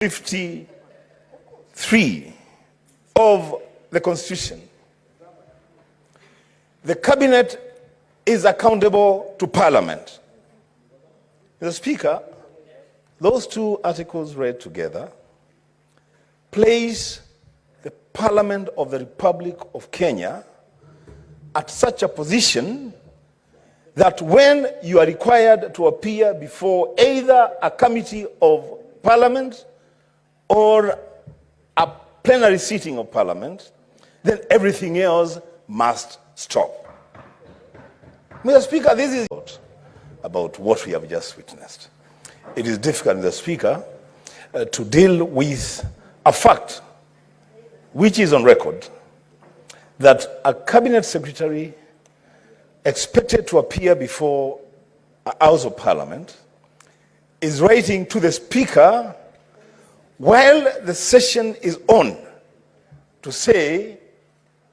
53 of the Constitution, the cabinet is accountable to Parliament. Mr. Speaker, those two articles read together place the Parliament of the Republic of Kenya at such a position that when you are required to appear before either a committee of Parliament or a plenary sitting of Parliament, then everything else must stop. Mr. Speaker, this is about what we have just witnessed. It is difficult, Mr. Speaker, to deal with a fact which is on record that a cabinet secretary expected to appear before a House of Parliament is writing to the Speaker while the session is on to say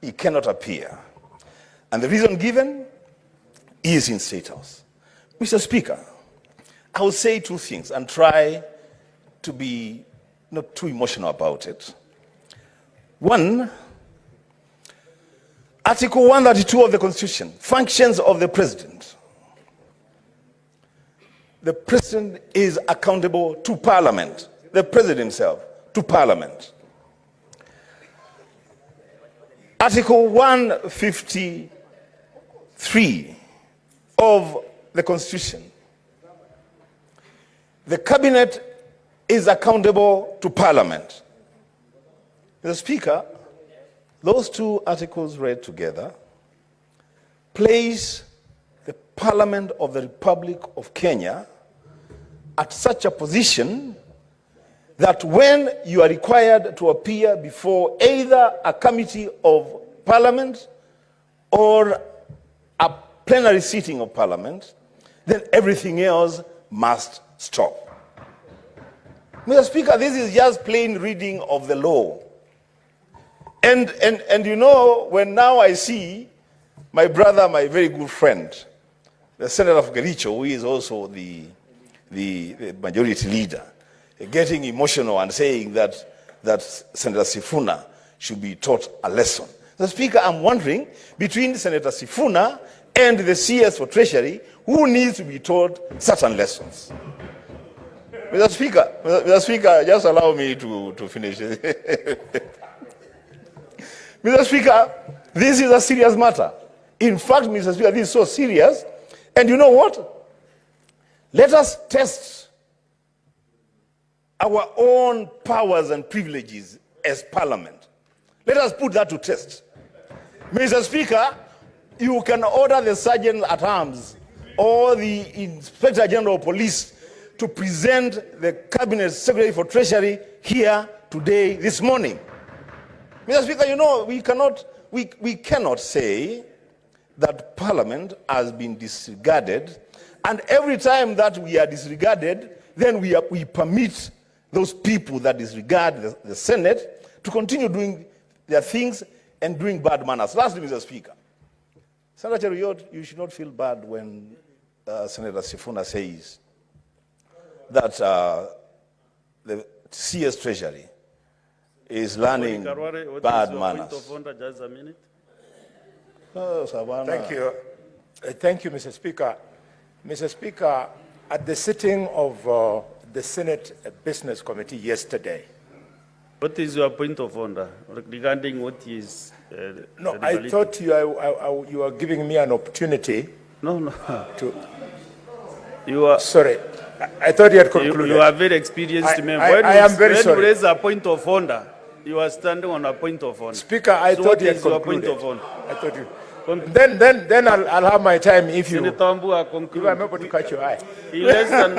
he cannot appear. And the reason given is in State House. Mr. Speaker, I will say two things and try to be not too emotional about it. One, Article 132 of the Constitution, functions of the President. The President is accountable to Parliament. The President himself to Parliament. Article 153 of the Constitution. The Cabinet is accountable to Parliament. Mr. Speaker, those two articles read together place the Parliament of the Republic of Kenya at such a position that when you are required to appear before either a committee of Parliament or a plenary sitting of Parliament, then everything else must stop. Mr. Speaker, this is just plain reading of the law. And you know, when now I see my brother, my very good friend, the Senator of Kericho, who is also the majority leader, getting emotional and saying that Senator Sifuna should be taught a lesson. Mr. Speaker, I'm wondering, between Senator Sifuna and the CS for Treasury, who needs to be taught certain lessons? Mr. Speaker, just allow me to finish. Mr. Speaker, this is a serious matter. In fact, Mr. Speaker, this is so serious. And you know what? Let us test our own powers and privileges as Parliament. Let us put that to test. Mr. Speaker, you can order the Sergeant at Arms or the Inspector General of Police to present the Cabinet Secretary for Treasury here today, this morning. Mr. Speaker, you know, we cannot say that Parliament has been disregarded, and every time that we are disregarded, then we permit those people that disregard the Senate to continue doing their things and doing bad manners. Lastly, Mr. Speaker, Senator Wambua, you should not feel bad when Senator Sifuna says that the CS Treasury is learning bad manners. Point of order, just a minute. Oh, thank you. Thank you, Mr. Speaker. Mr. Speaker, at the sitting of the Senate Business Committee yesterday. What is your point of order regarding what is... no, I thought you are giving me an opportunity. No. You are... Sorry. I thought you had concluded. You are very experienced member. I am very sorry. When you raise a point of order, you are standing on a point of order. Speaker, I thought you had concluded. What is your point of order? I thought you... Then I'll have my time if you... Senator Wambua, conclude. If I'm able to catch your eye. Less than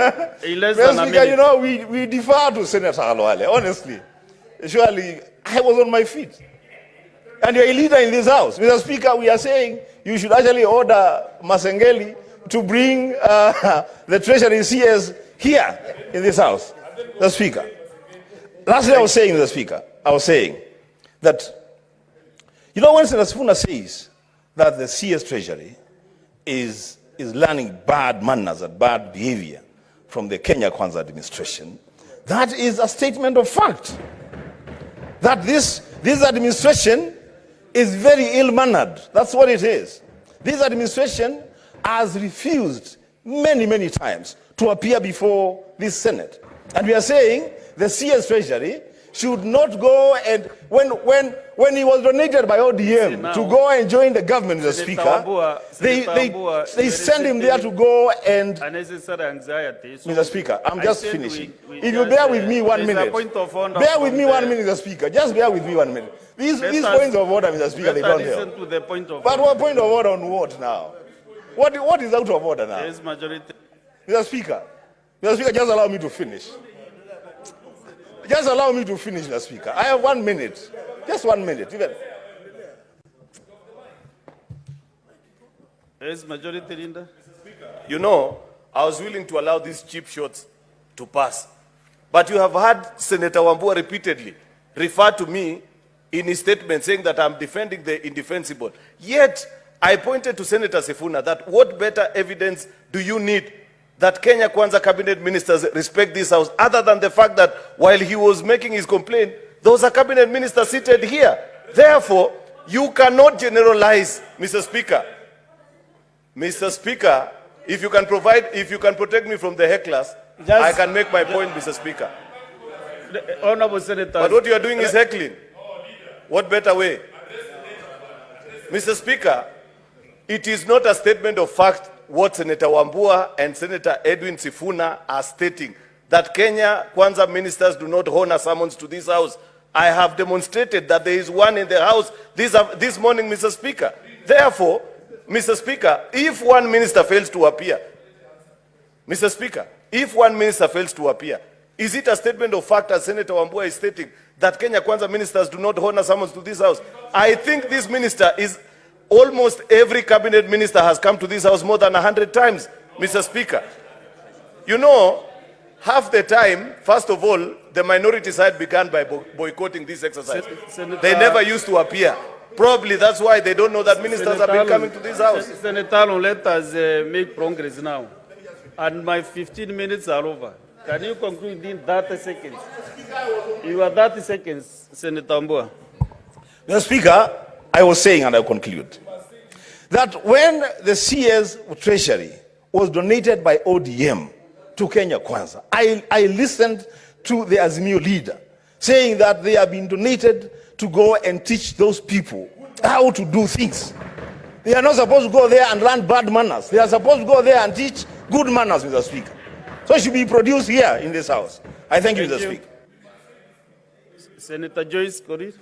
a minute. You know, we defer to Senator Halwale, honestly. Surely, I was on my feet. And you're a leader in this house. Mr. Speaker, we are saying you should actually order Masengeli to bring the Treasury CS here in this house. The Speaker. Lastly, I was saying that, you know, when Senator Sifuna says that the CS Treasury is learning bad manners and bad behavior from the Kenya Kwanza administration, That is a statement of fact. That this administration is very ill-mannered. That's what it is. This administration has refused many, many times to appear before this Senate. And we are saying the CS Treasury should not go and, when he was donated by ODM to go and join the government, the Speaker, they send him there to go and... Unnecessary anxiety. So Mr. Speaker, I'm just finishing. If you bear with me 1 minute. Bear with me 1 minute, Mr. Speaker. Just bear with me 1 minute. These points of order, Mr. Speaker, they don't help. To the point of but what point of order on what now? What is out of order now? There is majority. Mr. Speaker, just allow me to finish. Just allow me to finish, Mr. Speaker. I have 1 minute. Just 1 minute. There is majority, Linda. You know, I was willing to allow these cheap shots to pass. But you have heard Senator Wambua repeatedly refer to me in his statement saying that I'm defending the indefensible. Yet, I pointed to Senator Sifuna that what better evidence do you need that Kenya Kwanza cabinet ministers respect this house, other than the fact that while he was making his complaint, there was a cabinet minister seated here. Therefore, you cannot generalize, Mr. Speaker. Mr. Speaker, if you can protect me from the hecklers, I can make my point, Mr. Speaker. Honorable Senator. But what you are doing is heckling. What better way? Mr. Speaker, it is not a statement of fact what Senator Wambua and Senator Edwin Sifuna are stating, that Kenya Kwanza ministers do not honor summons to this house. I have demonstrated that there is one in the house this morning, Mr. Speaker. Therefore, Mr. Speaker, if one minister fails to appear, Mr. Speaker, if one minister fails to appear, is it a statement of fact, as Senator Wambua is stating, that Kenya Kwanza ministers do not honor summons to this house? I think this minister is... Almost every cabinet minister has come to this house more than 100 times, Mr. Speaker. You know, half the time, first of all, the minority side began by boycotting this exercise. They never used to appear. Probably that's why they don't know that ministers have been coming to this house. Senator, let us make progress now. And my 15 minutes are over. Can you conclude in 30 seconds? You are 30 seconds, Senator Wambua. Mr. Speaker, I was saying, and I'll conclude, that when the CS Treasury was donated by ODM to Kenya Kwanza, I listened to the azimio leader saying that they have been donated to go and teach those people how to do things. They are not supposed to go there and learn bad manners. They are supposed to go there and teach good manners, Mr. Speaker. So it should be produced here in this house. I thank you, Mr. Speaker. Senator Joyce Korir.